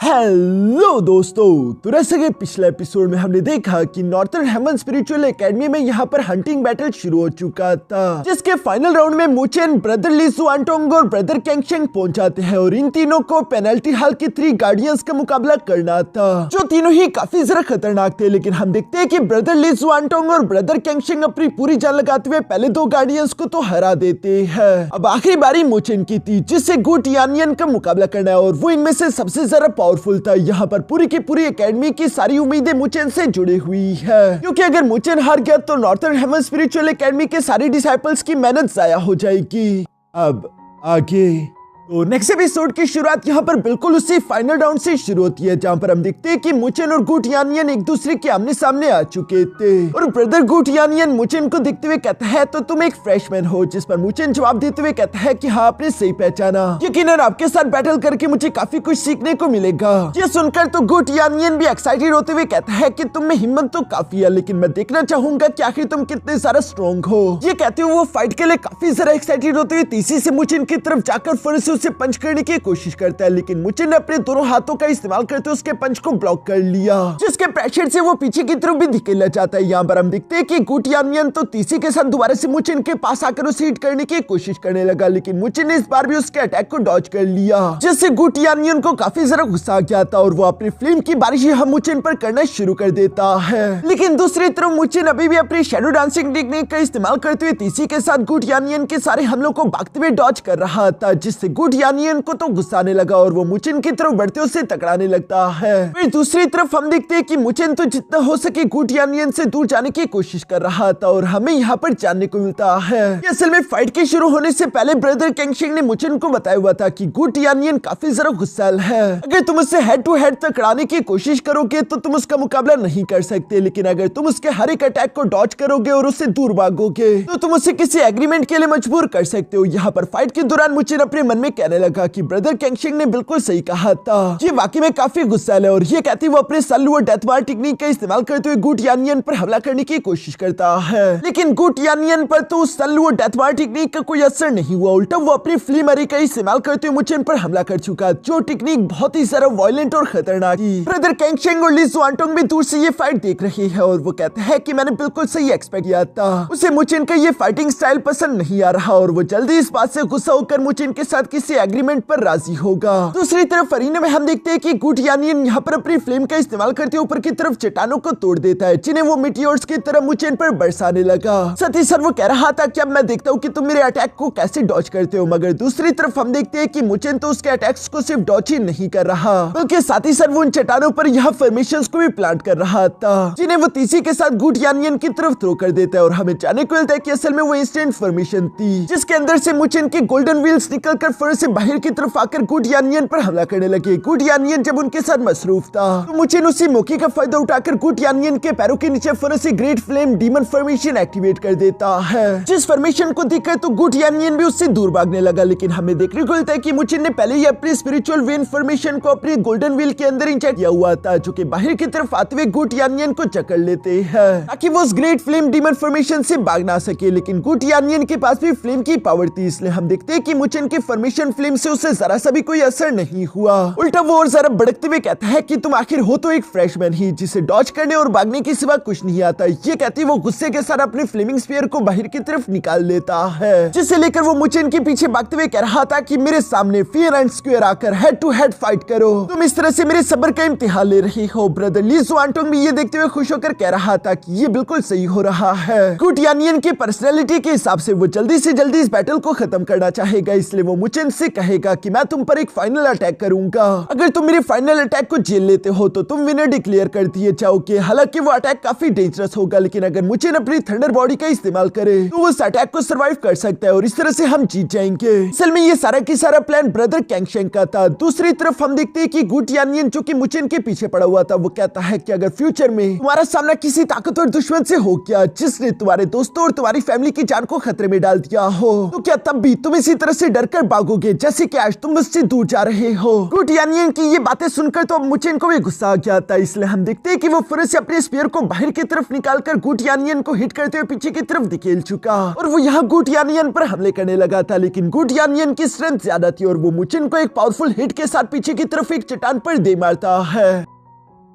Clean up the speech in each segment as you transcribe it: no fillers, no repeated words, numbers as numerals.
Hello दोस्तों, तो जैसे कि पिछले एपिसोड में हमने देखा कि नॉर्थर्न हेवन स्पिरिचुअल एकेडमी में यहाँ पर हंटिंग बैटल शुरू हो चुका था, जिसके फाइनल राउंड में मुचेन, ब्रदर ली जुआनटोंग और ब्रदर कैंगशेंग पहुंच जाते हैं और इन तीनों को पेनल्टी हाल की 3 गार्डियंस का मुकाबला करना था, जो तीनों ही काफी जरा खतरनाक थे। लेकिन हम देखते हैं कि ब्रदर ली जुआनटोंग और ब्रदर कैंगशेंग अपनी पूरी जान लगाते हुए पहले 2 गार्डियंस को तो हरा देते हैं। अब आखिरी बारी मुचेन की थी, जिससे गु टियानियन का मुकाबला करना है और वो इनमें से सबसे ज्यादा पावरफुल था। यहाँ पर पूरी की पूरी एकेडमी की सारी उम्मीदें मुचेन से जुड़ी हुई है, क्योंकि अगर मुचेन हार गया तो नॉर्थर्न हेवन स्पिरिचुअल एकेडमी के सारे डिसाइपल्स की मेहनत जाया हो जाएगी। अब आगे तो नेक्स्ट एपिसोड की शुरुआत यहाँ पर बिल्कुल उसी फाइनल राउंड से शुरू होती है, जहाँ पर हम देखते हैं कि मुचेन और गु टियानियन एक दूसरे के आमने सामने आ चुके थे और ब्रदर गु टियानियन मुचेन को देखते हुए कहता है तो तुम एक फ्रेशमैन हो, जिस पर मुचेन जवाब देते हुए कहता है कि हाँ, आपने सही पहचाना, यकीनन आपके साथ बैटल करके मुझे काफी कुछ सीखने को मिलेगा। ये सुनकर तो गु टियानियन भी एक्साइटेड होते हुए कहता है कि तुम में हिम्मत तो काफी है, लेकिन मैं देखना चाहूंगा कि आखिर तुम कितने सारा स्ट्रॉन्ग हो। ये कहते हुए वो फाइट के लिए काफी ज्यादा एक्साइटेड होते हुए तीसरी से मुचेन की तरफ जाकर फिर से उसे पंच करने की कोशिश करता है, लेकिन मुचेन ने अपने दोनों हाथों का इस्तेमाल करते हुए उसके पंच को ब्लॉक कर लिया, जिसके प्रेशर से वो पीछे की तरफ भी धकेला जाता है। यहाँ पर हम देखते हैं कि गु टियानियन तो तीसरी के साथ दोबारा से मुचेन के पास आकर उसे हिट करने की कोशिश करने लगा, लेकिन मुचेन ने इस बार भी उसके अटैक को डॉज कर लिया, जिससे गु टियानियन को काफी ज्यादा गुस्सा आ गया था और वो अपनी फ्लेम की बारिश हम मुचेन पर करना शुरू कर देता है। लेकिन दूसरी तरफ मुचेन अभी भी अपनी शैडो डांसिंग टेक्निक का इस्तेमाल करते हुए तीसरी के साथ गु टियानियन के सारे हमलों को भागते हुए डॉज कर रहा था, जिससे गु टियानियन को तो गुस्सा आने लगा और वो मुचेन की तरफ बढ़ते उसे टकराने लगता है। फिर दूसरी तरफ हम देखते हैं कि मुचेन तो जितना हो सके गु टियानियन से दूर जाने की कोशिश कर रहा था और हमें यहाँ पर जानने को मिलता है कि असल में फाइट के शुरू होने से पहले ब्रदर कैंगशेंग ने मुचेन को बताया हुआ था कि गु टियानियन काफी जरा गुस्सैल है, अगर तुम उससे हेड टू हेड टकराने की कोशिश करोगे तो तुम उसका मुकाबला नहीं कर सकते, लेकिन अगर तुम उसके हर एक अटैक को डॉज करोगे और उससे दूर भागोगे तो तुम उसे किसी एग्रीमेंट के लिए मजबूर कर सकते हो। यहाँ पर फाइट के दौरान मुचेन अपने मन में कहने लगा कि ब्रदर कैंगशेंग ने बिल्कुल सही कहा था, ये वाकई में काफी गुस्सैल है और ये कहती वो अपने सल्लू और डेथ बार टेक्निक का इस्तेमाल करते हुए गु टियानियन पर हमला करने की कोशिश करता है, लेकिन गु टियानियन पर तो उस सल्लू और डेथ बार टेक्निक का कोई असर नहीं हुआ, उल्टा वो अपनी फ्लीमरी का इस्तेमाल करते हुए मुचेन पर हमला कर चुका, जो टेक्निक बहुत ही ज्यादा वायलेंट और खतरनाक थी। ब्रदर कैंगशेंग और ली जुआनटोंग भी दूर से ये फाइट देख रही है और वो कहते हैं कि मैंने बिल्कुल सही एक्सपेक्ट किया था, उसे मुचेन का ये फाइटिंग स्टाइल पसंद नहीं आ रहा और वो जल्दी इस बात से गुस्सा होकर मुचेन के साथ किसी एग्रीमेंट पर राजी होगा। दूसरी तरफ अरीना में हम देखते हैं कि गु टियानियन यहाँ पर अपनी फ्लेम का इस्तेमाल करते ऊपर की तरफ चट्टानों को तोड़ देता है, जिन्हें वो मिटियोर्स की तरह मुचेन पर बरसाने लगा। साथ ही सर वो कह रहा था कि अब मैं देखता हूँ कि तुम मेरे अटैक को कैसे डॉज करते हो, मगर दूसरी तरफ हम देखते हैं कि मुचेन तो उसके अटैक्स को सिर्फ डॉज ही नहीं कर रहा, बल्कि साथ ही सर वो उन चट्टानों पर यहाँ फॉर्मेशंस को भी प्लांट कर रहा था, जिन्हें वो तीसरी के साथ गु टियानियन की तरफ थ्रो कर देता है और हमें जानने को मिलता है कि असल में वो इंस्टेंट फॉर्मेशन थी, जिसके अंदर से मुचेन के गोल्डन व्हील्स निकल कर फर से बाहर की तरफ आकर गु टियानियन पर हमला करने लगे। गु टियानियन जब उनके साथ मसरूफ था तो मुचेन उसी मौके का फायदा उठाकर गु टियानियन के पैरों के नीचे फर से great flame demon formation activate कर देता है, जिस फॉर्मेशन को देखकर तो गु टियानियन भी उससे दूर भागने लगा, लेकिन हमें देखने को मिलता है कि मुचेन ने पहले ही अपनी स्पिरिचुअल वेन फॉर्मेशन को अपनी गोल्डन व्हील के अंदर इंजेक्ट किया हुआ था, जो कि बाहर की तरफ आते हुए गु टियानियन को जकड़ लेते हैं ताकि वो उस ग्रेट फ्लेम डीमन फॉर्मेशन से भाग ना सके, लेकिन गु टियानियन के पास भी फ्लेम की पावर थी, इसलिए हम देखते हैं कि मुचेन की फॉर्मेशन फ्लेम से उसे जरा सा भी कोई असर नहीं हुआ, उल्टा वो और जरा भड़कते हुए कहता है कि तुम आखिर हो तो एक फ्रेशमैन ही, जिसे डॉज करने और भागने के सिवा कुछ नहीं आता। ये कहती वो गुस्से के साथ अपने फ्लेमिंग स्फीयर को बाहर की तरफ निकाल लेता है, जिसे लेकर वो मुचेन के पीछे भागते हुए कह रहा था कि मेरे सामने फेयर एंड स्क्वायर आकर हेड टू हेड फाइट करो, तुम इस तरह से मेरे सब्र का इम्तिहान ले रही हो। ब्रदर ली जुआनटोंग भी ये देखते हुए खुश होकर कह रहा था कि ये बिल्कुल सही हो रहा है। गु टियानियन की पर्सनैलिटी के हिसाब से वो जल्दी से जल्दी इस बैटल को खत्म करना चाहेगा, इसलिए वो मुचेन से कहेगा कि मैं तुम पर एक फाइनल अटैक करूंगा, अगर तुम मेरे फाइनल अटैक को झेल लेते हो तो तुम विनर डिक्लेयर कर दिए जाओगे। हालांकि वो अटैक काफी डेंजरस होगा, लेकिन अगर मुचेन अपनी थंडर बॉडी का इस्तेमाल करे तो वो उस अटैक को सर्वाइव कर सकता है और इस तरह से हम जीत जाएंगे। असल में ये सारा की सारा प्लान ब्रदर कैंगशेंग का था। दूसरी तरफ हम देखते हैं कि गु टियानियन जो कि मुचेन के पीछे पड़ा हुआ था, वो कहता है कि अगर फ्यूचर में तुम्हारा सामना किसी ताकतवर दुश्मन से हो गया जिसने तुम्हारे दोस्तों और तुम्हारी फैमिली की जान को खतरे में डाल दिया हो, तो क्या तब भी तुम इसी तरह से डर कर भागोगे? भागोगे जैसे कि आज तुम मुझसे दूर जा रहे हो। गुड यानियन की ये बातें सुनकर तो अब मुचेन को भी गुस्सा आ गया था, इसलिए हम देखते हैं कि वो फिर से अपने स्पीयर को बाहर की तरफ निकालकर गुड यानियन को हिट करते हुए पीछे की तरफ धकेल चुका और वो यहाँ गुड यानियन पर हमले करने लगा था, लेकिन गुड यानियन की स्ट्रेंथ ज्यादा थी और वो मुचेन को एक पावरफुल हिट के साथ पीछे की तरफ एक चट्टान पर दे मारता है,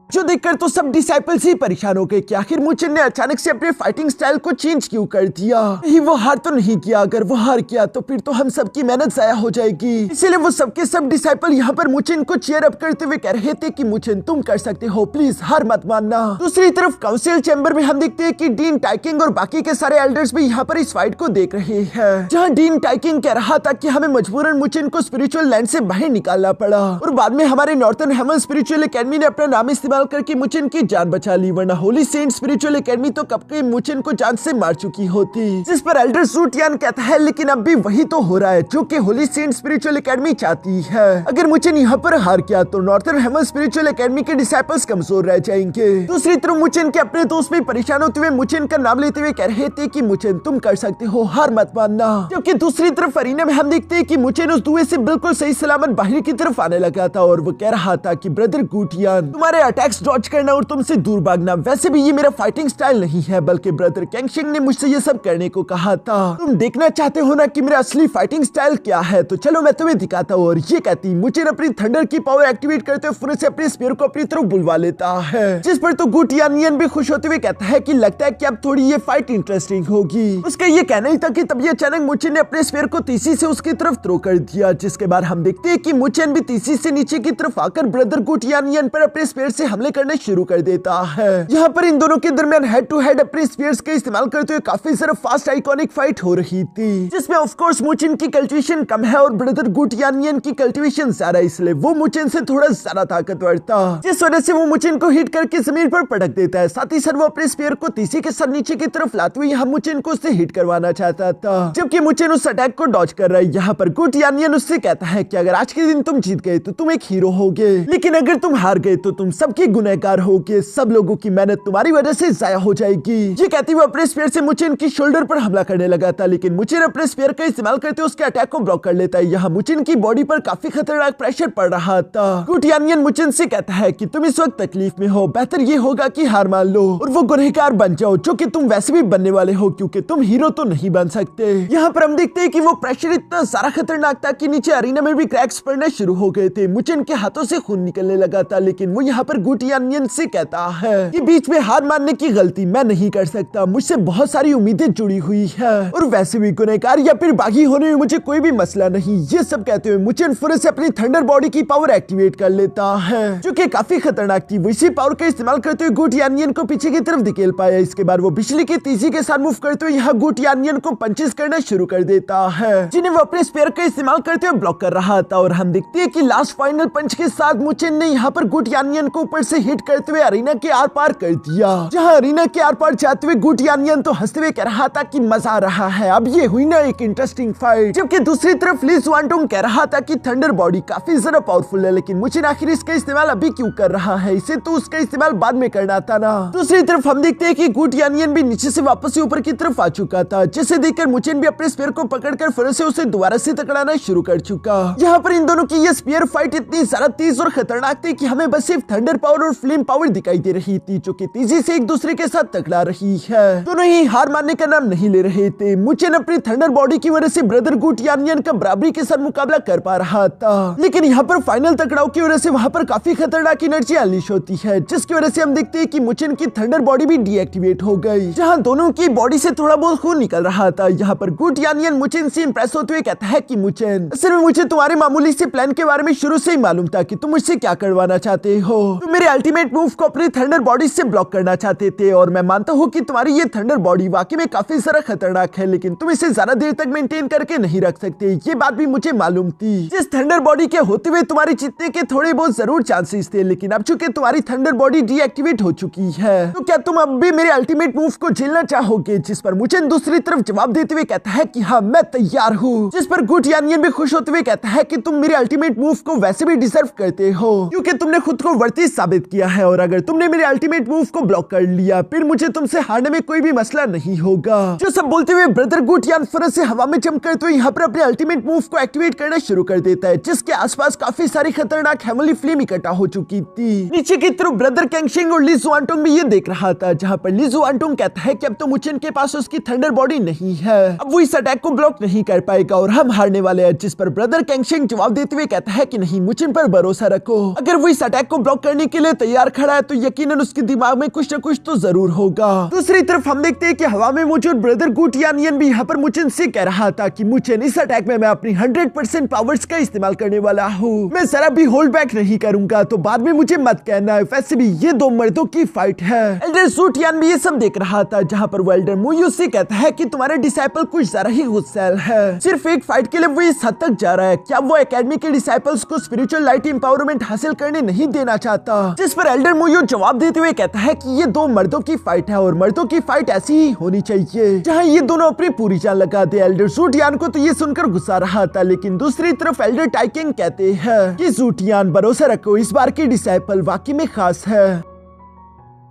जो देखकर तो सब डिसाइपल्स ही परेशान हो गए कि आखिर मुचेन ने अचानक से अपने फाइटिंग स्टाइल को चेंज क्यों कर दिया। कहीं वो हार तो नहीं किया? अगर वो हार किया तो फिर तो हम सबकी मेहनत जाया हो जाएगी। इसीलिए वो सबके सब डिसाइपल यहाँ पर मुचेन को चीयर अप करते हुए कह रहे थे कि मुचेन तुम कर सकते हो, प्लीज हार मत मानना। दूसरी तरफ काउंसिल चैम्बर में हम देखते हैं कि डीन टाइकिंग और बाकी के सारे एल्डर्स भी यहाँ पर इस फाइट को देख रहे हैं, जहाँ डीन टाइकिंग कह रहा था कि हमें मजबूरन मुचेन को स्पिरिचुअल लैंड से बाहर निकालना पड़ा और बाद में हमारे नॉर्थर्न हेवन स्पिरिचुअल एकेडमी ने अपना नाम इस्तेमाल करके मुचेन की जान बचा ली, वरना होली सेंट स्पिरिचुअल एकेडमी तो कब के मुचेन को जान से मार चुकी होती। जिस पर एल्डर सूटियान कहता है लेकिन अब भी वही तो हो रहा है जो कि होली सेंट स्पिरिचुअल एकेडमी चाहती है। अगर मुचेन यहाँ पर हार गया तो नॉर्थर्न हेवन स्पिरिचुअल एकेडमी के डिसाइपल्स कमजोर रह जाएंगे। दूसरी तरफ मुचेन के अपने दोस्त भी परेशान होते हुए मुचेन का नाम लेते हुए कह रहे थे कि मुचेन तुम कर सकते हो, हार मत मानना। जबकि दूसरी तरफ अरीना में हम देखते हैं कि मुचेन उस धुएं से बिल्कुल सही सलामत बाहर की तरफ आने लगा था और वो कह रहा था कि ब्रदर गुटियान तुम्हारे अटैक्स डॉज करना और तुमसे दूर भागना वैसे भी ये मेरा फाइटिंग स्टाइल नहीं है, बल्कि ब्रदर कैंगशिंग ने मुझसे ये सब करने को कहा था। तुम देखना चाहते हो ना कि मेरा असली फाइटिंग स्टाइल क्या है, तो चलो मैं तुम्हें दिखाता हूँ। और ये कहती मुचेन अपनी थंडर की पावर एक्टिवेट करते हुए फिर से अपने स्पीयर को अपनी तरफ बुलवा लेता है, जिस पर तो गुटियानियन भी खुश होते हुए कहता है कि लगता है कि अब थोड़ी ये फाइट इंटरेस्टिंग होगी। उसका ये कहना ही था कि तभी अचानक मुचेन ने अपने स्पीयर को तीसी से उसकी तरफ थ्रो कर दिया, जिसके बाद हम देखते हैं कि मुचेन भी तीसी से नीचे की तरफ आकर ब्रदर गुटियानियन पर अपने स्पीयर से हमले करने शुरू कर देता है। यहाँ पर इन दोनों के दरमियान हेड टू हेड अपने स्पीयर्स का इस्तेमाल करते हुए काफी सारा फास्ट आइकॉनिक फाइट हो रही थी, जिसमें ऑफ कोर्स मुचेन की कल्टिवेशन कम है और ब्रदर गुटियानियन की कल्टिवेशन ज्यादा, इसलिए वो मुचेन से थोड़ा ज्यादा ताकतवर था, जिस वजह से वो मुचेन को हिट करके जमीन पर पटक देता है। साथ ही साथ वो अपने स्पीयर को तीसी के साथ नीचे की तरफ लाते हुए यहाँ मुचेन को उससे हिट करवाना चाहता था, जबकि मुचेन उस अटैक को डॉज कर रहा है। यहाँ पर गुटियानियन उससे कहता है कि अगर आज के दिन तुम जीत गए तो तुम एक हीरो होगे, लेकिन अगर तुम हार गए तो तुम सबके गुनहगार होगे, सब लोगों की मेहनत तुम्हारी वजह से जाया हो जाएगी। ये कहती हुए अपने स्पीयर से मुचेन की शोल्डर पर हमला करने लगा था, लेकिन मुचेन अपने स्पीयर का इस्तेमाल करते उसके अटैक को ब्लॉक कर लेता है। यहाँ मुचेन की बॉडी पर काफी खतरनाक प्रेशर पड़ रहा था। गुटियानियन मुचेन से कहता है कि तुम इस वक्त तकलीफ में हो, बेहतर ये होगा कि हार मान लो और वो गुनहगार बन जाओ, जो कि तुम वैसे भी बनने वाले हो, क्योंकि तुम हीरो तो नहीं बन सकते। यहाँ पर हम देखते हैं कि वो प्रेशर इतना सारा खतरनाक था कि नीचे अरीना में भी क्रैक्स पड़ने शुरू हो गए थे। मुचेन के हाथों से खून निकलने लगा था, लेकिन वो यहाँ पर गुटियानियन से कहता है कि बीच में हार मानने की गलती मैं नहीं कर सकता, मुझसे बहुत सारी उम्मीदें जुड़ी हुई है और वैसे भी गुनहगार या फिर बागी होने में मुझे कोई भी मसला नहीं। ये सब कहते हुए मुचेन फिर से अपनी थंडर बॉडी की पावर एक्टिवेट कर लेता है, जो कि काफी खतरनाक थी। वो इसी पावर का इस्तेमाल करते हुए गुटियानियन को पीछे की तरफ धकेल पाया। इसके बाद वो बिजली की तेजी के साथ मूव करते हुए यहाँ गुटियानियन को पंचेस करना शुरू कर देता है, जिन्हें वो अपने स्पीयर का इस्तेमाल करते हुए ब्लॉक कर रहा था। और हम देखते हैं कि लास्ट फाइनल पंच के साथ मुचेन ने यहाँ पर गुटियानियन को ऊपर से हिट करते हुए अरीना के आर पार कर दिया, जहाँ अरीना के आर पार जाते हुए गुटियानियन तो हंसते हुए कह रहा था कि मजा आ रहा है, अब ये हुई ना एक इंटरेस्टिंग फाइट। जबकि दूसरी तरफ ली जुआनटोंग कह रहा था कि थंडर बॉडी काफी ज्यादा पावरफुल है, लेकिन मुचेन आखिर इसका इस्तेमाल अभी क्यों कर रहा है, इसे तो उसका इस्तेमाल बाद में करना था ना। दूसरी तरफ हम देखते हैं कि गुटियानियन भी नीचे से वापस से ऊपर की तरफ आ चुका था, जिसे देखकर मुचेन भी अपने स्पीयर को पकड़कर फिर से उसे दोबारा से टकराना शुरू कर चुका। यहाँ पर इन दोनों की ये स्पीयर फाइट इतनी ज्यादा तेज और खतरनाक थी कि हमें बस सिर्फ थंडर पावर और फ्लेम पावर दिखाई दे रही थी, जो कि तेजी से एक दूसरे के साथ टकरा रही है। दोनों ही हार मानने का नाम नहीं ले रहे थे। मुचेन अपनी थंडर बॉडी की वजह से ब्रदर गुटियानियन का बराबरी के साथ मुकाबला कर पा रहा था, लेकिन यहाँ पर फाइनल टकराव की वजह से वहाँ पर काफी खतरनाक एनर्जी अनलीश होती है, जिसकी वजह से हम देखते हैं कि मुचेन की थंडर बॉडी भी डीएक्टिवेट हो गई, जहाँ दोनों की बॉडी से थोड़ा बहुत खून निकल रहा था। यहाँ पर गुटियानियन मुचेन से इंप्रेस होते हुए कहता है कि मुचेन, असल में मुझे तुम्हारे मामूली से प्लान के बारे में शुरू से ही मालूम था कि तुम मुझसे क्या करवाना चाहते हो। तुम मेरे अल्टीमेट मूव को अपनी थंडर बॉडी से ब्लॉक करना चाहते थे, और मैं मानता हूँ कि तुम्हारी ये थंडर बॉडी वाकई में काफी सारा खतरनाक है, लेकिन तुम इसे ज्यादा देर तक मेंटेन करके नहीं रख सकते। ये बात भी मुझे मालूम थी। जिस थंडर बॉडी के होते हुए तुम्हारे जीतने के थोड़े बहुत जरूर चांसेस थे, लेकिन अब चूंकि तुम्हारी थंडर बॉडी डीएक्टिवेट हो चुकी है, तो क्या तुम अब भी मेरे अल्टीमेट मूव को झेलना चाहोगे? जिस पर मुचेन दूसरी तरफ जवाब देते हुए कहता है कि हाँ मैं तैयार हूँ। जिस पर गुटियानियन भी खुश होते हुए कहता है कि तुम मेरे अल्टीमेट मूव को वैसे भी डिजर्व करते हो, क्योंकि तुमने खुद को वर्ती साबित साबित किया है और अगर तुमने मेरे अल्टीमेट मूव को ब्लॉक कर लिया फिर मुझे तुमसे हारने में कोई भी मसला नहीं होगा। जो सब बोलते हुए ब्रदर गुटियान फौरन से हवा में जमकर तो यहाँ पर अपने अल्टीमेट मूव को एक्टिवेट करना शुरू कर देता है, जिसके आसपास काफी सारी खतरनाक हेवनली फ्लेम इकट्ठा हो चुकी थी। नीचे की तरफ ब्रदर कैंगशिंग और ली जुआनटोंग भी ये देख रहा था, जहाँ पर ली जुआनटोंग कहता है कि अब तो मुचेन के पास उसकी थंडर बॉडी नहीं है, अब वो इस अटैक को ब्लॉक नहीं कर पाएगा और हम हारने वाले हैं। जिस पर ब्रदर कैंगशिंग जवाब देते हुए कहता है कि नहीं, मुचेन पर भरोसा रखो, अगर वो इस अटैक को ब्लॉक करने के लिए तैयार खड़ा है तो यकीनन उसके दिमाग में कुछ न कुछ तो जरूर होगा। दूसरी तरफ हम देखते हैं कि हवा में मौजूद ब्रदर गुटियानियन भी यहाँ पर मुचेन से कह रहा था कि मुचेन, इस अटैक में मैं अपनी 100% पावर्स का इस्तेमाल करने वाला हूँ, मैं जरा भी होल्ड बैक नहीं करूंगा, तो बाद में मुझे मत कहना है, वैसे भी ये दो मर्दों की फाइट है। एल्डर सूटियान भी ये सब देख रहा था, जहाँ पर वो एल्डर मुयू से कहता है कि तुम्हारे डिसाइपल कुछ जरा ही गुस्सैल है, सिर्फ एक फाइट के लिए वो इस हद तक जा रहा है, क्या वो एकेडमी के डिसाइपल्स को स्पिरिचुअल लाइट एम्पावरमेंट हासिल करने नहीं देना चाहता। जिस पर एल्डर मुयू जवाब देते हुए कहता है कि ये दो मर्दों की फाइट है और मर्दों की फाइट ऐसी ही होनी चाहिए जहाँ ये दोनों अपनी पूरी जान लगा दे। एल्डर सूटियान को तो ये सुनकर गुस्सा रहा था, लेकिन दूसरी तरफ एल्डर टाइकिंग कहते हैं कि सूटियान, भरोसा रखो, इस बार की डिसाइपल वाकई में खास है।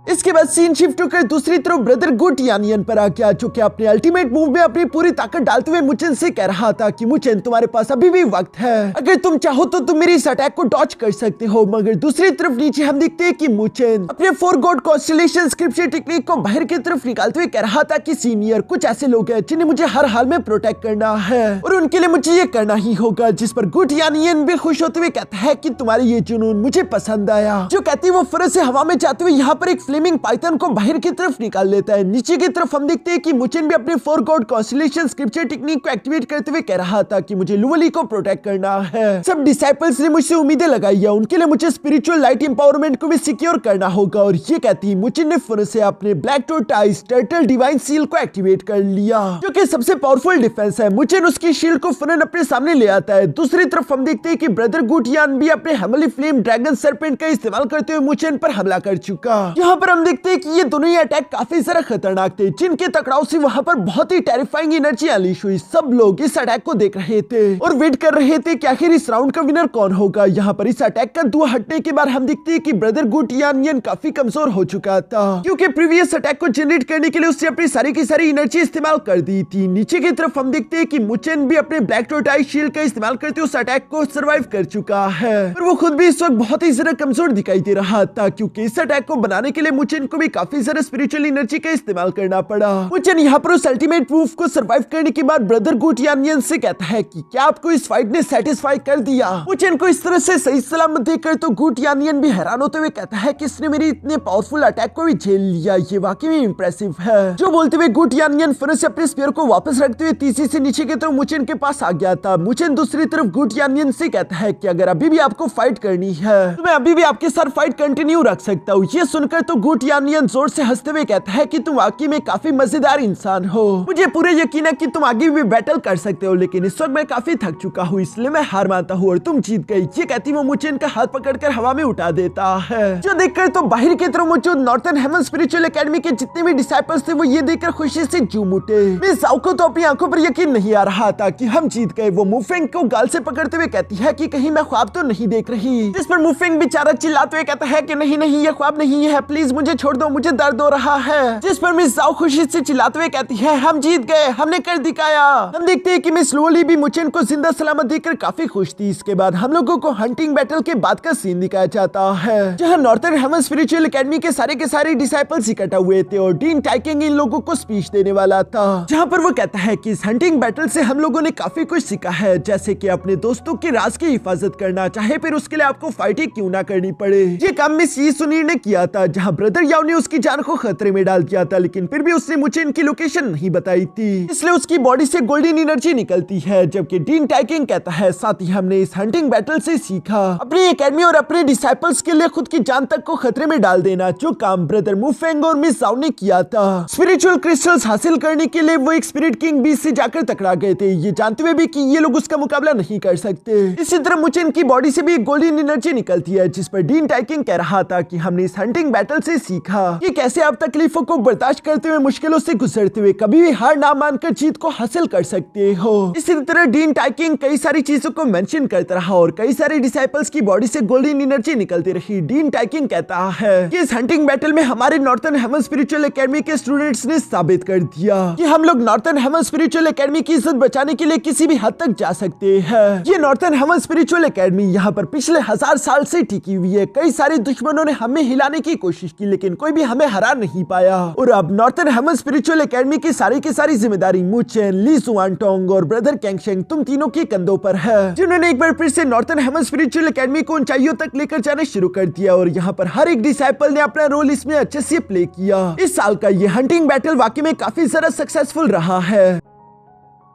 इसके बाद सीन शिफ्ट होकर दूसरी तरफ ब्रदर गुटियानियन पर आ गया, जो कि अपने अल्टीमेट मूव में अपनी पूरी ताकत डालते हुए मुचेन से कह रहा था कि मुचेन, तुम्हारे पास अभी भी वक्त है, अगर तुम चाहो तो तुम मेरी इस अटैक को डॉज कर सकते हो। मगर दूसरी तरफ नीचे हम देखते हैं कि मुचेन अपने 4 गॉड कॉन्स्टेलेशन स्क्रिप्चर टेक्निक को बाहर की तरफ निकालते हुए कह रहा था कि सीनियर, कुछ ऐसे लोग हैं जिन्हें मुझे हर हाल में प्रोटेक्ट करना है और उनके लिए मुझे ये करना ही होगा। जिस पर गुटियानियन भी खुश होते हुए कहता है कि तुम्हारी ये जुनून मुझे पसंद आया। जो कहती वो फौरन से हवा में जाते हुए यहाँ पर एक फ्लेमिंग पाइथन को बाहर की तरफ निकाल लेता है। नीचे की तरफ हम देखते हैं कि मुचेन भी अपने 4 गॉड कॉन्स्टेलेशन स्क्रिप्चर टेक्निक को एक्टिवेट करते हुए कह रहा था कि मुझे लुवली को प्रोटेक्ट करना है। सब डिसाइपल्स ने मुझसे उम्मीदें लगाई है, उनके लिए मुझे स्पिरिचुअल लाइट एम्पावरमेंट को भी सिक्योर करना होगा। और ये कहती मुचेन ने फौरन से अपने ब्लैक टोट आइस टर्टल डिवाइन सील को एक्टिवेट कर लिया, जो कि सबसे पावरफुल डिफेंस है। मुचेन उसकी शील्ड को फौरन अपने सामने ले आता है। दूसरी तरफ हम देखते हैं कि ब्रदर गुटियान भी अपने हेवनली फ्लेम ड्रैगन सर्पेंट का इस्तेमाल करते हुए मुचेन पर हमला कर चुका। यहाँ पर हम देखते हैं कि ये दोनों ही अटैक काफी ज्यादा खतरनाक थे, जिनके टकराव से वहां पर बहुत ही टेरिफाइंग एनर्जी अनलीश हुई। सब लोग इस अटैक को देख रहे थे और वेट कर रहे थे कि आखिर इस राउंड का विनर कौन होगा। यहाँ पर इस अटैक का धुआं हटने के बाद हम देखते हैं कि ब्रदर गुटियानियन काफी कमजोर हो चुका था, क्योंकि प्रीवियस अटैक को जनरेट करने के लिए उसने अपनी सारी की सारी एनर्जी इस्तेमाल कर दी थी। नीचे की तरफ हम देखते हैं कि मुचेन भी अपने ब्लैक टोट आइस शील्ड का इस्तेमाल करते उस अटैक को सर्वाइव कर चुका है, पर वो खुद भी इस वक्त बहुत ही ज्यादा कमजोर दिखाई दे रहा था, क्योंकि इस अटैक को बनाने के लिए मुचेन को भी काफी ज्यादा स्पिरिचुअल एनर्जी का इस्तेमाल करना पड़ा। मुचेन यहाँ पर उस अल्टीमेट मूव को सर्वाइव करने के बाद ब्रदर गुटियानियन से कहता है कि क्या आपको इस फाइट ने सेटिस्फाई कर दिया। मुचेन को इस तरह से सही सलामत देखकर तो गुटियानियन भी हैरान होते हुए कहता है कि इसने मेरी इतने पावरफुल अटैक को भी झेल लिया, ये वाकई में इंप्रेसिव है। जो बोलते हुए गुटियानियन फिर से अपने स्पीयर को वापस रखते हुए तीसरी से नीचे की तरफ मुचेन के पास आ गया था। मुचेन दूसरी तरफ गुटियानियन से कहता है कि अगर अभी भी आपको फाइट करनी है तो मैं अभी भी आपके साथ फाइट कंटिन्यू रख सकता हूँ। ये सुनकर तो गुटियानियन जोर से हंसते हुए कहता है कि तुम वाकई में काफी मजेदार इंसान हो, मुझे पूरे यकीन है कि तुम आगे भी बैटल कर सकते हो, लेकिन इस वक्त मैं काफी थक चुका हूँ, इसलिए मैं हार मानता हूँ और तुम जीत गई। ये कहती वो मुचेन का हाथ पकड़कर हवा में उठा देता है। जो देखकर तो बाहर की तरफ मौजूद नॉर्थर्न हेवन स्पिरिचुअल एकेडमी के जितने भी डिसाइपल्स थे वो ये देखकर खुशी से झूम उठे। मिस जाओ को तो अपनी आंखों पर यकीन नहीं आ रहा था कि हम जीत गए। वो मुफेंग को गाल से पकड़ते हुए कहती है कि कहीं मैं ख्वाब तो नहीं देख रही। जिस पर मुफेंग बेचारा चिल्लाते हुए कहता है कि नहीं नहीं, ये ख्वाब नहीं है, प्लीज मुझे छोड़ दो, मुझे दर्द हो रहा है। जिस पर मिस जाओ खुशी से चिल्लाते हुए कहती है हम जीत गए, हमने कर दिखाया। हम देखते हैं कि मिस लोली भी मुचेन को जिंदा सलामत देखकर काफी खुश थी। इसके बाद हम लोगों को हंटिंग बैटल के बाद का सीन दिखाया जाता है, जहां नॉर्थर्न हेवन स्पिरिचुअल एकेडमी के सारे डिसाइपल्स इकट्ठा हुए थे और डीन टाइकिंग इन लोगों को स्पीच देने वाला था, जहां पर वो कहता है कि इस हंटिंग बैटल से हम लोगों ने काफी कुछ सीखा है, जैसे कि अपने दोस्तों के राज की हिफाजत करना, चाहे फिर उसके लिए आपको फाइट ही क्यों ना करनी पड़े। ये काम मिस यी सुनीर ने किया था, जहां ब्रदर याओ ने उसकी जान को खतरे में डाल दिया था, लेकिन फिर भी उसने मुचेन की लोकेशन नहीं बताई थी, इसलिए उसकी बॉडी से गोल्डन एनर्जी निकलती है। जबकि डीन टाइकिंग कहता है साथ ही हमने इस हंटिंग बैटल से सीखा अपनी एकेडमी और अपने डिसाइपल्स के लिए खुद की जान तक को खतरे में डाल देना, जो काम ब्रदर मुफेंग और मिस जाओ ने किया था। स्पिरिचुअल क्रिस्टल्स हासिल करने के लिए वो एक स्पिरिट किंग बीच से जाकर टकरा गए थे, ये जानते हुए भी कि ये लोग उसका मुकाबला नहीं कर सकते। इसी तरह मुचेन की बॉडी से भी एक गोल्डन एनर्जी निकलती है, जिस पर डीन टाइकिंग कह रहा था कि हमने इस हंटिंग बैटल से सीखा कि कैसे आप तकलीफों को बर्दाश्त करते हुए मुश्किलों से गुजरते हुए कभी भी हार ना मानकर जीत को हासिल कर सकते हो। इसी तरह डीन टाइकिंग कई सारी चीजों को मेंशन करता रहा और कई सारे डिसाइपल्स की बॉडी से गोल्डन एनर्जी निकलती रही। डीन टाइकिंग कहता है कि इस हंटिंग बैटल में हमारे नॉर्थर्न हेवन स्पिरिचुअल एकेडमी के स्टूडेंट्स ने साबित कर दिया कि हम लोग नॉर्थर्न हेवन स्पिरिचुअल एकेडमी की इज्जत बचाने के लिए किसी भी हद तक जा सकते हैं। ये नॉर्थर्न हेवन स्पिरिचुअल एकेडमी यहाँ पर पिछले 1000 साल से टिकी हुई है। कई सारे दुश्मनों ने हमें हिलाने की कोशिश की लेकिन कोई भी हमें हरा नहीं पाया और अब नॉर्थर्न हेवन स्पिरिचुअल एकेडमी की सारी जिम्मेदारी मु चेन, ली जुआनटोंग और ब्रदर कैंगशेंग तुम तीनों के कंधों पर है, जिन्होंने एक बार फिर से नॉर्थर्न हेवन स्पिरिचुअल एकेडमी को ऊंचाइयों तक लेकर जाना शुरू कर दिया और यहाँ पर हर एक डिसाइपल ने अपना रोल इसमें अच्छे से प्ले किया। इस साल का ये हंटिंग बैटल वाकई में काफी ज्यादा सक्सेसफुल रहा है।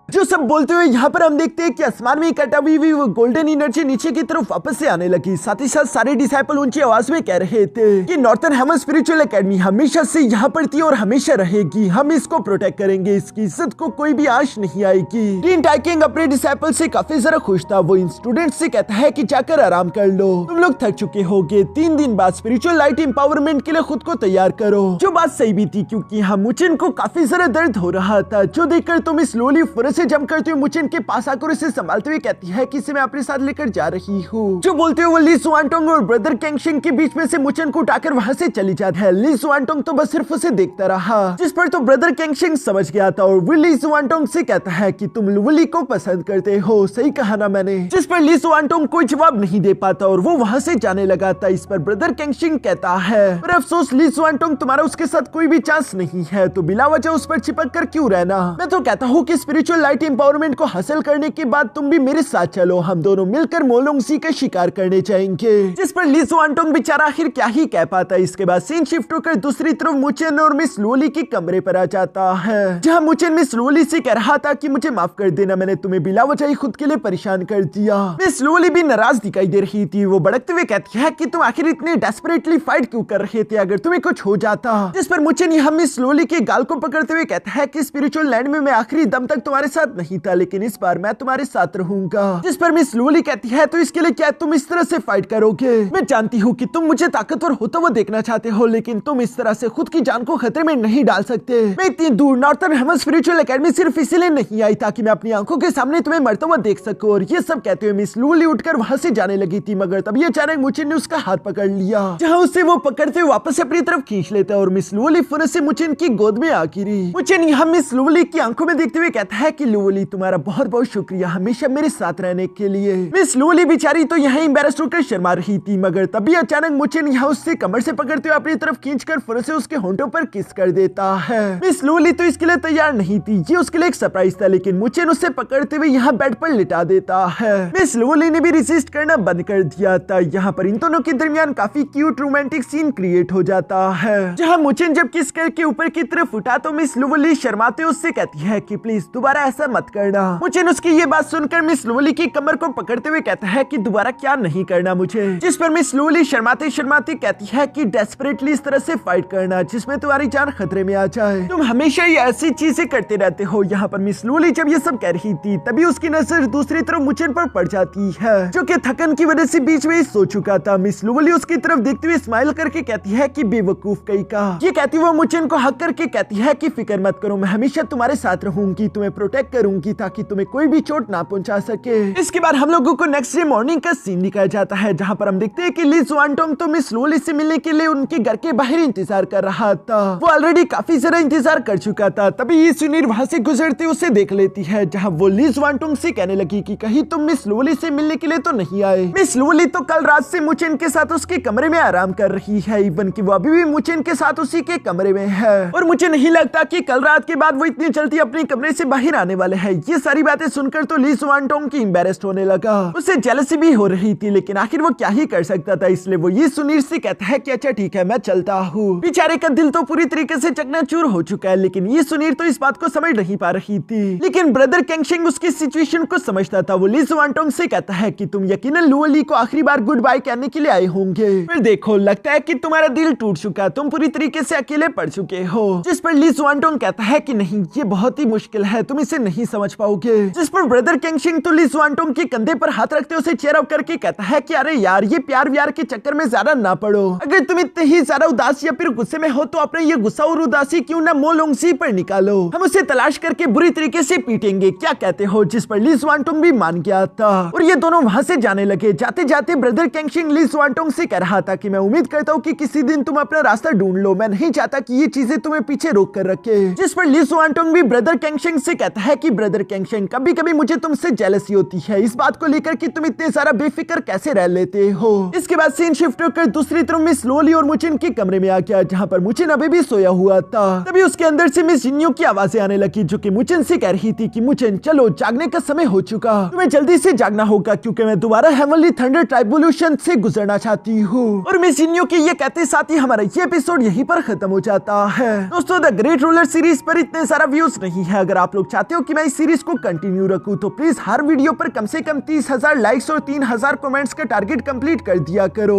जो सब बोलते हुए यहाँ पर हम देखते हैं कि आसमान में इकट्ठा हुई वो गोल्डन एनर्जी नीचे की तरफ वापस से आने लगी। साथ ही साथ सारे डिसाइपल ऊंची आवाज में कह रहे थे कि नॉर्थर्न हेवन स्पिरिचुअल एकेडमी हमेशा से यहाँ पर थी और हमेशा रहेगी। हम इसको प्रोटेक्ट करेंगे, इसकी इज्जत को कोई भी आंच नहीं आएगी। डीन टाइकिंग अपने डिसाइपल से काफी ज्यादा खुश था। वो इन स्टूडेंट्स से कहता है कि जाकर आराम कर लो, तुम लोग थक चुके होगे। 3 दिन बाद स्पिरिचुअल लाइट एम्पावरमेंट के लिए खुद को तैयार करो। जो बात सही भी थी क्योंकि यहाँ मुचिन को काफी ज्यादा दर्द हो रहा था, जो देखकर तुम स्लोली फुर से जंप करते हुए मुचिन के पास आकर उसे संभालते हुए कहती है कि इसे मैं अपने साथ लेकर जा रही हूँ। जो बोलते हुए ली जुआनटोंग और ब्रदर कैंगशेंग के बीच में से मुचिन को उठाकर वहाँ से चली जाती है। ली जुआनटोंग तो बस सिर्फ उसे देखता रहा, जिस पर तो ब्रदर कैंगशेंग समझ गया था और वो ली जुआनटोंग से कहता है कि तुम लुवली को पसंद करते हो, सही कहा ना मैंने। जिस पर ली जुआनटोंग कोई जवाब नहीं दे पाता और वो वहाँ से जाने लगा था। इस पर ब्रदर कैंगशेंग कहता है पर अफसोस ली जुआनटोंग तुम्हारा उसके साथ कोई भी चांस नहीं है, तो बिला वजह उस पर चिपक कर क्यों रहना। मैं तो कहता हूँ कि स्पिरिचुअल लाइट एम्पावरमेंट को हासिल करने के बाद तुम भी मेरे साथ चलो, हम दोनों मिलकर मोलोंगसी का शिकार करने जाएंगे। जिस पर ली जुआनटोंग बेचारा आखिर क्या ही कह पाता। इसके बाद सीन शिफ्ट होकर दूसरी तरफ मुचेन और मिस लोली के कमरे पर आ जाता है, जहाँ मुचेन मिस लोली से कह रहा था कि मुझे माफ कर देना, मैंने तुम्हें बिला वजह ही खुद के लिए परेशान कर दिया। मिस लोली भी नाराज दिखाई दे रही थी। वो भड़कते हुए कहती है कि तुम आखिर इतने डेस्परेटली फाइट क्यों कर रहे थे, अगर तुम्हें कुछ हो जाता। जिस पर मुचेन यहाँ मिस लोली के गाल को पकड़ते हुए कहता है कि स्पिरिचुअल लैंड में मैं आखिरी दम तक तुम्हारे साथ नहीं था, लेकिन इस बार मैं तुम्हारे साथ रहूंगा। जिस पर मिस लोली कहती है तो इसके लिए क्या तुम इस तरह से फाइट करोगे। मैं जानती हूँ कि तुम मुझे ताकतवर होता हुआ देखना चाहते हो, लेकिन तुम इस तरह से खुद की जान को खतरे में नहीं डाल सकते। मैं इतनी दूर नॉर्थर्न हेवन स्पिरिचुअल एकेडमी सिर्फ इसीलिए नहीं आई ताकि मैं अपनी आंखों के सामने तुम्हें मरता हुआ देख सकूं। और ये सब कहते हुए मिस लोली उठकर वहाँ से जाने लगी थी, मगर तभी अचानक मुचिन ने उसका हाथ पकड़ लिया, जहाँ उससे वो पकड़ते हुए वापस अपनी तरफ खींच लेता है और मिस लोली फुर से मुचिन की गोद में आ गिरी। मुचिन यहाँ मिस लोली की आंखों में देखते हुए कहता है कि लोली तुम्हारा बहुत बहुत शुक्रिया हमेशा मेरे साथ रहने के लिए। मिस लोली बेचारी तो यहाँ एम्बैरेस्ड होकर शर्मा रही थी, मगर तभी अचानक मुचिन यहाँ उससे कमर से पकड़ते हुए अपनी तरफ खींचकर फुर से उसके होंठों पर किस कर देता है। मिस लोली तो इसके लिए तैयार नहीं थी, ये उसके लिए एक सरप्राइज था, लेकिन मुचिन उसे पकड़ते हुए यहाँ बेड पर लिटा देता है। मिस लोली ने भी रेसिस्ट करना बंद कर दिया था। यहाँ पर इन दोनों के दरमियान काफी क्यूट रोमांटिक सीन क्रिएट हो जाता है, जहाँ मुचिन जब किस करके ऊपर की तरफ उठा तो मिस लोली शर्माते उससे कहती है कि प्लीज दोबारा ऐसा मत करना। मुचिन उसकी ये बात सुनकर मिस लोली की कमर को पकड़ते हुए कहता है कि दोबारा क्या नहीं करना मुझे। जिस पर मिस लोली शर्माते शर्माते कहती है कि डेस्परेटली इस तरह से फाइट करना जिसमें तुम्हारी जान खतरे में आ जाए, तुम हमेशा ही ऐसी चीजें करते रहते हो। यहाँ पर मिस लोली जब ये सब कह रही थी तभी उसकी नजर दूसरी तरफ मुचिन पर पड़ जाती है, जो कि थकन की वजह से बीच में ही सो चुका था। मिस लोली उसकी तरफ देखते हुए स्माइल करके कहती है कि बेवकूफ कहीं का। ये कहती हुआ मुचिन को हक करके कहती है कि फिक्र मत करो, मैं हमेशा तुम्हारे साथ रहूंगी, तुम्हें प्रोटेक्ट करूंगी ताकि तुम्हें कोई भी चोट ना पहुंचा सके। इसके बाद हम लोगों को नेक्स्ट डे मॉर्निंग का सीन दिखाया जाता है, जहाँ पर हम देखते हैं कि ली जुआनटोंग तो मिस लोली से मिलने के लिए उनके घर के बाहर इंतजार कर रहा था। वो ऑलरेडी काफी ज्यादा इंतजार कर चुका था। तभी ये सुनीर वहाँ से गुजरते उसे देख लेती है, जहाँ वो ली जुआनटोंग से कहने लगी कि कहीं तुम मिस लोली से मिलने के लिए तो नहीं आए। मिस लोली तो कल रात से मुचिन के साथ उसके कमरे में आराम कर रही है, इवन कि वो अभी भी मुचिन के साथ उसी के कमरे में है, और मुझे नहीं लगता कि कल रात के बाद वो इतनी जल्दी अपने कमरे से बाहर आने वाले हैं। ये सारी बातें सुनकर तो ली जुआनटोंग की एम्बैरेस्ड होने लगा, उसे जेलसी भी हो रही थी, लेकिन आखिर वो क्या ही कर सकता था। इसलिए वो ये सुनीर से कहता है कि अच्छा ठीक है मैं चलता हूँ। बेचारे का दिल तो पूरी तरीके से चकनाचूर हो चुका है, लेकिन ये सुनीर तो इस बात को समझ नहीं पा रही थी। लेकिन ब्रदर कैंगशेंग उसकी सिचुएशन को समझता था। वो ली जुआनटोंग से कहता है कि तुम यकीनन लुओली को आखिरी बार गुड बाय कहने के लिए आए होंगे, फिर देखो लगता है कि तुम्हारा दिल टूट चुका, तुम पूरी तरीके से अकेले पड़ चुके हो। जिस पर ली जुआनटोंग कहता है कि नहीं ये बहुत ही मुश्किल है, तुम इसे नहीं समझ पाओगे। जिस पर ब्रदर केंगशिंग तो ली जुआनटोंग के कंधे पर हाथ रखते उसे चेयर अप करके कहता है कि अरे यार ये प्यार व्यार के चक्कर में ज्यादा ना पड़ो। अगर तुम इतने ही ज्यादा उदास या फिर गुस्से में हो तो अपने ये गुस्सा और उदासी क्यों ना मो लोंगसी पर निकालो, हम उसे तलाश करके बुरी तरीके से पीटेंगे, क्या कहते हो। जिस पर ली जुआनटोंग भी मान गया था और ये दोनों वहां से जाने लगे। जाते जाते ब्रदर केंगशिंग ली जुआनटोंग से कह रहा था कि मैं उम्मीद करता हूँ कि किसी दिन तुम अपना रास्ता ढूंढ लो, मैं नहीं चाहता कि ये चीजें तुम्हें पीछे रोक कर रखे। जिस पर ली जुआनटोंग भी ब्रदर केंगशिंग से कहता है कि ब्रदर केंगशिंग कभी कभी मुझे तुमसे जेलसी होती है इस बात को लेकर कि तुम इतने सारा बेफिक्र कैसे रह लेते हो। इसके बाद सीन शिफ्ट होकर दूसरी तरफ मिस लोली और मुचिन के कमरे में आ गया जहाँ पर मुचिन अभी भी सोया हुआ था। तभी उसके अंदर से मिस जिन्यो की आवाजें आने लगी जो कि मुचिन से कह रही थी कि मुचिन चलो जागने का समय हो चुका, तुम्हें जल्दी से जागना होगा क्योंकि मैं दोबारा हेवनली थंडर ट्राइबुलेशन से गुजरना चाहती हूँ। और मिस जिन्यो के ये कहते साथ ही हमारा ये एपिसोड यहीं पर खत्म हो जाता है। दोस्तों द ग्रेट रूलर सीरीज पर इतने सारा व्यूज नहीं है, अगर आप लोग चाहते हो कि मैं इस सीरीज को कंटिन्यू रखूं तो प्लीज हर वीडियो पर कम से कम 30,000 लाइक्स और 3,000 कमेंट्स का टारगेट कंप्लीट कर दिया करो।